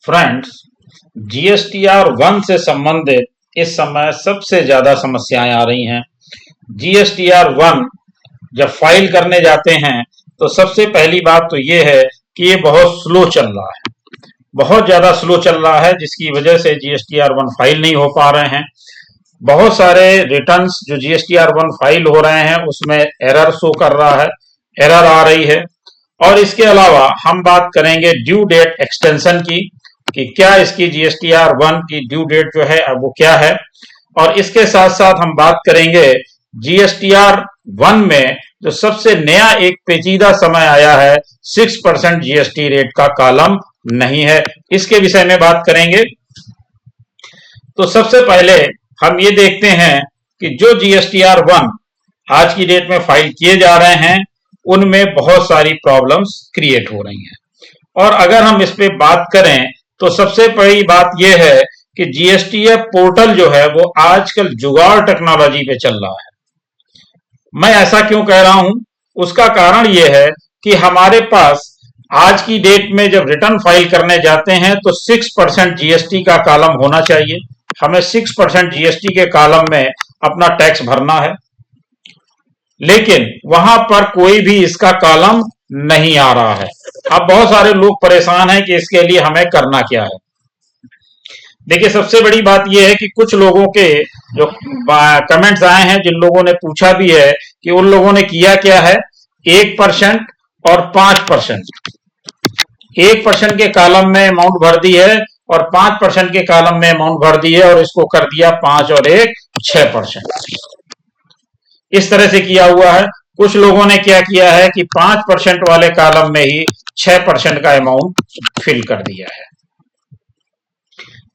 Friends, GSTR 1 से संबंधित इस समय सबसे ज्यादा समस्याएं आ रही हैं। जीएसटीआर 1 जब फाइल करने जाते हैं तो सबसे पहली बात तो ये है कि ये बहुत स्लो चल रहा है, बहुत ज्यादा स्लो चल रहा है, जिसकी वजह से जीएसटीआर 1 फाइल नहीं हो पा रहे हैं। बहुत सारे रिटर्न्स जो जीएसटीआर 1 फाइल हो रहे हैं उसमें एरर शो कर रहा है, एरर आ रही है। और इसके अलावा हम बात करेंगे ड्यू डेट एक्सटेंशन की कि क्या इसकी जीएसटीआर 1 की ड्यू डेट जो है अब वो क्या है। और इसके साथ साथ हम बात करेंगे जीएसटीआर 1 में जो सबसे नया एक पेचीदा समय आया है, 6% जीएसटी रेट का कॉलम नहीं है, इसके विषय में बात करेंगे। तो सबसे पहले हम ये देखते हैं कि जो जीएसटीआर 1 आज की डेट में फाइल किए जा रहे हैं उनमें बहुत सारी प्रॉब्लम्स क्रिएट हो रही हैं। और अगर हम इस पे बात करें तो सबसे बड़ी बात यह है कि जीएसटीएफ पोर्टल जो है वो आजकल जुगाड़ टेक्नोलॉजी पे चल रहा है। मैं ऐसा क्यों कह रहा हूं, उसका कारण यह है कि हमारे पास आज की डेट में जब रिटर्न फाइल करने जाते हैं तो 6% जीएसटी का कॉलम होना चाहिए। हमें 6% जीएसटी के कॉलम में अपना टैक्स भरना है, लेकिन वहां पर कोई भी इसका कॉलम नहीं आ रहा है। अब बहुत सारे लोग परेशान हैं कि इसके लिए हमें करना क्या है। देखिए, सबसे बड़ी बात यह है कि कुछ लोगों के जो कमेंट्स आए हैं, जिन लोगों ने पूछा भी है कि उन लोगों ने किया क्या है, 1% और 5%, 1% के कॉलम में अमाउंट भर दी है और 5% के कॉलम में अमाउंट भर दी है और इसको कर दिया 5 और 1 6%। इस तरह से किया हुआ है। कुछ लोगों ने क्या किया है कि 5% वाले कॉलम में ही 6% का अमाउंट फिल कर दिया है।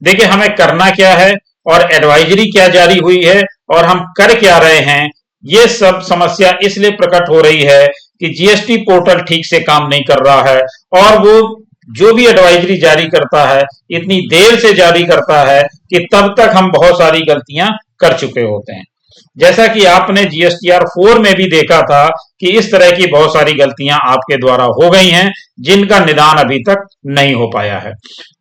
देखिए, हमें करना क्या है और एडवाइजरी क्या जारी हुई है और हम कर क्या रहे हैं, ये सब समस्या इसलिए प्रकट हो रही है कि जीएसटी पोर्टल ठीक से काम नहीं कर रहा है और वो जो भी एडवाइजरी जारी करता है इतनी देर से जारी करता है कि तब तक हम बहुत सारी गलतियां कर चुके होते हैं। जैसा कि आपने जीएसटीआर 4 में भी देखा था कि इस तरह की बहुत सारी गलतियां आपके द्वारा हो गई हैं जिनका निदान अभी तक नहीं हो पाया है।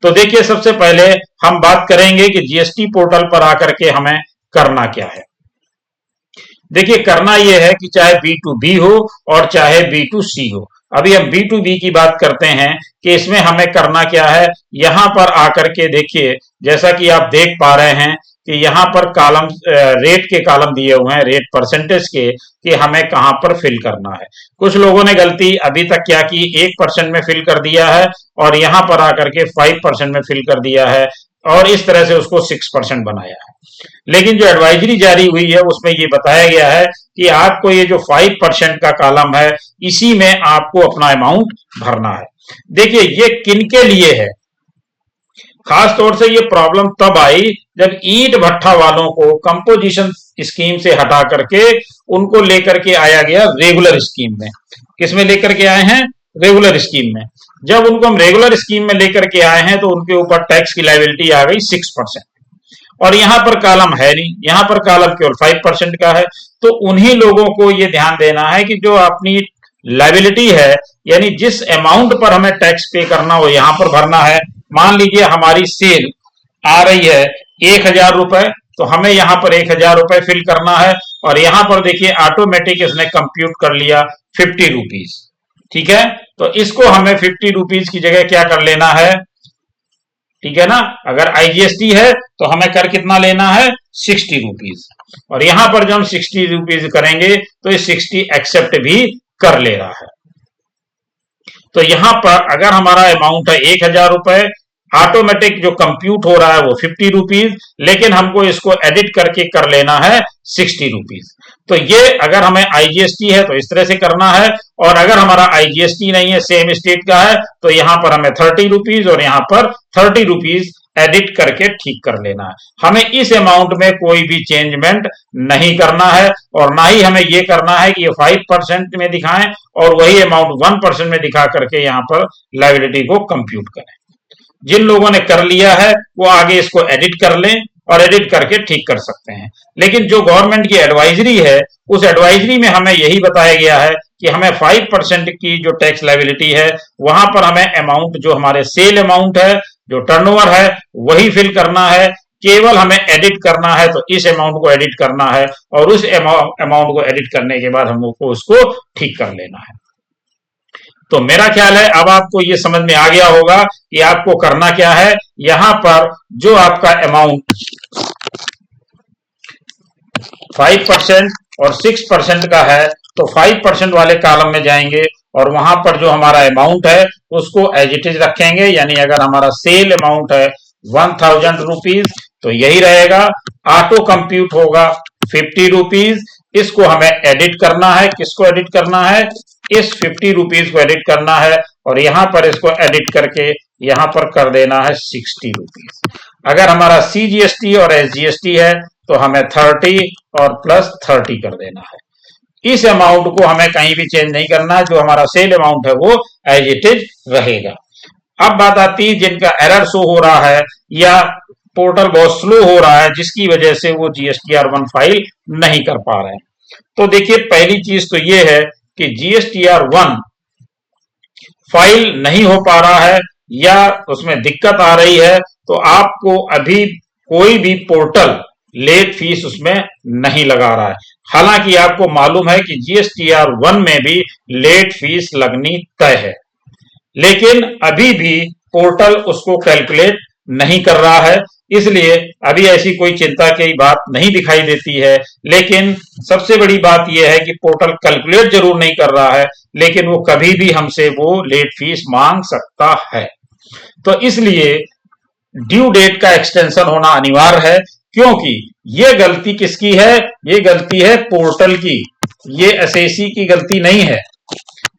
तो देखिए, सबसे पहले हम बात करेंगे कि जीएसटी पोर्टल पर आकर के हमें करना क्या है। देखिए, करना यह है कि चाहे B2B हो और चाहे B2C हो। अभी हम B2B की बात करते हैं कि इसमें हमें करना क्या है। यहां पर आकर के देखिए, जैसा कि आप देख पा रहे हैं कि यहाँ पर कॉलम रेट के कॉलम दिए हुए हैं, रेट परसेंटेज के, कि हमें कहां पर फिल करना है। कुछ लोगों ने गलती अभी तक क्या की, 1% में फिल कर दिया है और यहां पर आकर के 5% में फिल कर दिया है और इस तरह से उसको 6% बनाया है। लेकिन जो एडवाइजरी जारी हुई है उसमें ये बताया गया है कि आपको ये जो 5% का कॉलम है इसी में आपको अपना अमाउंट भरना है। देखिए, ये किनके लिए है, खास तौर से ये प्रॉब्लम तब आई जब ईंट भट्ठा वालों को कंपोजिशन स्कीम से हटा करके उनको लेकर के आया गया रेगुलर स्कीम में। किसमें लेकर के आए हैं, रेगुलर स्कीम में। जब उनको हम रेगुलर स्कीम में लेकर के आए हैं तो उनके ऊपर टैक्स की लायबिलिटी आ गई 6% और यहां पर कॉलम है नहीं, यहां पर कॉलम केवल 5% का है। तो उन्हीं लोगों को ये ध्यान देना है कि जो अपनी लायबिलिटी है, यानी जिस अमाउंट पर हमें टैक्स पे करना हो यहां पर भरना है। मान लीजिए हमारी सेल आ रही है 1000 रुपए, तो हमें यहां पर 1000 रुपए फिल करना है और यहां पर देखिए ऑटोमेटिक इसने कंप्यूट कर लिया 50 रुपीज। ठीक है, तो इसको हमें 50 रुपीज की जगह क्या कर लेना है, ठीक है ना। अगर आईजीएसटी है तो हमें कर कितना लेना है, 60 रुपीज। और यहां पर जब हम 60 रुपीज करेंगे तो ये 60 एक्सेप्ट भी कर ले रहा है। तो यहां पर अगर हमारा अमाउंट है 1000 रुपए, ऑटोमेटिक जो कंप्यूट हो रहा है वो 50 रुपीज, लेकिन हमको इसको एडिट करके कर लेना है 60 रुपीज। तो ये अगर हमें आईजीएसटी है तो इस तरह से करना है, और अगर हमारा आईजीएसटी नहीं है, सेम स्टेट का है, तो यहां पर हमें 30 रुपीज और यहां पर 30 रुपीज एडिट करके ठीक कर लेना है। हमें इस अमाउंट में कोई भी चेंजमेंट नहीं करना है और ना ही हमें ये करना है कि ये 5% में दिखाएं और वही अमाउंट 1% में दिखा करके यहां पर लायबिलिटी को कंप्यूट करें। जिन लोगों ने कर लिया है वो आगे इसको एडिट कर लें और एडिट करके ठीक कर सकते हैं। लेकिन जो गवर्नमेंट की एडवाइजरी है उस एडवाइजरी में हमें यही बताया गया है कि हमें 5% की जो टैक्स लायबिलिटी है वहां पर हमें अमाउंट जो हमारे सेल अमाउंट है जो टर्नओवर है वही फिल करना है, केवल हमें एडिट करना है तो इस अमाउंट को एडिट करना है और उस अमाउंट को एडिट करने के बाद हमको उसको ठीक कर लेना है। तो मेरा ख्याल है अब आपको ये समझ में आ गया होगा कि आपको करना क्या है। यहां पर जो आपका अमाउंट 5% और 6% का है तो 5% वाले कॉलम में जाएंगे और वहां पर जो हमारा अमाउंट है उसको एज इट इज रखेंगे, यानी अगर हमारा सेल अमाउंट है 1000 रुपीज तो यही रहेगा। ऑटो कंप्यूट होगा 50 रुपीज। इसको हमें एडिट करना है, किसको एडिट करना है, इस 50 रुपीज को एडिट करना है और यहां पर इसको एडिट करके यहां पर कर देना है 60 रुपीज। अगर हमारा CGST और SGST है तो हमें 30 और प्लस 30 कर देना है। इस अमाउंट को हमें कहीं भी चेंज नहीं करना है, जो हमारा सेल अमाउंट है वो एज इट इज रहेगा। अब बात आती है जिनका एरर शो हो रहा है या पोर्टल बहुत स्लो हो रहा है जिसकी वजह से वो GSTR1 फाइल नहीं कर पा रहे हैं। तो देखिए पहली चीज तो ये है कि GSTR1 फाइल नहीं हो पा रहा है या उसमें दिक्कत आ रही है तो आपको अभी कोई भी पोर्टल लेट फीस उसमें नहीं लगा रहा है। हालांकि आपको मालूम है कि GSTR1 में भी लेट फीस लगनी तय है, लेकिन अभी भी पोर्टल उसको कैलकुलेट नहीं कर रहा है, इसलिए अभी ऐसी कोई चिंता की बात नहीं दिखाई देती है। लेकिन सबसे बड़ी बात यह है कि पोर्टल कैलकुलेट जरूर नहीं कर रहा है, लेकिन वो कभी भी हमसे वो लेट फीस मांग सकता है। तो इसलिए ड्यू डेट का एक्सटेंशन होना अनिवार्य है, क्योंकि ये गलती किसकी है, ये गलती है पोर्टल की, ये एसएसी की गलती नहीं है,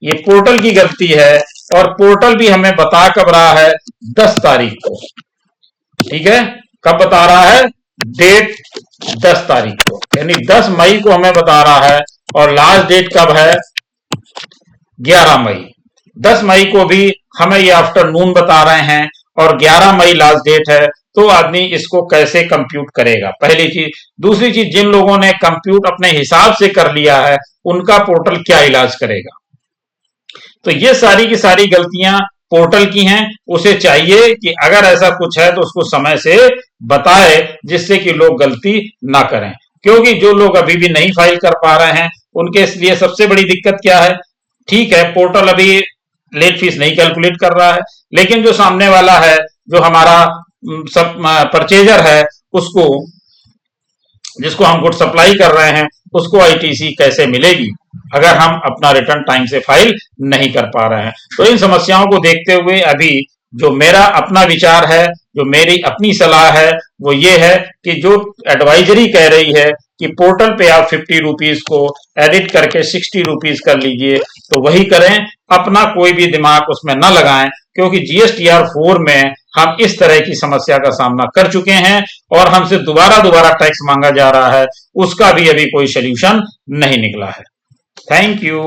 ये पोर्टल की गलती है। और पोर्टल भी हमें बता कब रहा है, 10 तारीख को, ठीक है, कब बता रहा है, डेट 10 तारीख को, यानी 10 मई को हमें बता रहा है और लास्ट डेट कब है, 11 मई। 10 मई को भी हमें ये आफ्टरनून बता रहे हैं और 11 मई लास्ट डेट है, तो आदमी इसको कैसे कंप्यूट करेगा, पहली चीज। दूसरी चीज, जिन लोगों ने कंप्यूट अपने हिसाब से कर लिया है उनका पोर्टल क्या इलाज करेगा। तो ये सारी की सारी गलतियां पोर्टल की हैं। उसे चाहिए कि अगर ऐसा कुछ है तो उसको समय से बताए, जिससे कि लोग गलती ना करें। क्योंकि जो लोग अभी भी नहीं फाइल कर पा रहे हैं उनके लिए सबसे बड़ी दिक्कत क्या है, ठीक है पोर्टल अभी लेट फीस नहीं कैलकुलेट कर रहा है, लेकिन जो सामने वाला है, जो हमारा सब परचेजर है, उसको, जिसको हम गुड सप्लाई कर रहे हैं, उसको ITC कैसे मिलेगी अगर हम अपना रिटर्न टाइम से फाइल नहीं कर पा रहे हैं। तो इन समस्याओं को देखते हुए अभी जो मेरा अपना विचार है, जो मेरी अपनी सलाह है, वो ये है कि जो एडवाइजरी कह रही है कि पोर्टल पे आप 50 रुपीज को एडिट करके 60 रुपीज कर लीजिए, तो वही करें, अपना कोई भी दिमाग उसमें न लगाएं, क्योंकि GSTR4 में हम इस तरह की समस्या का सामना कर चुके हैं और हमसे दोबारा टैक्स मांगा जा रहा है, उसका भी अभी कोई सोल्यूशन नहीं निकला है। Thank you.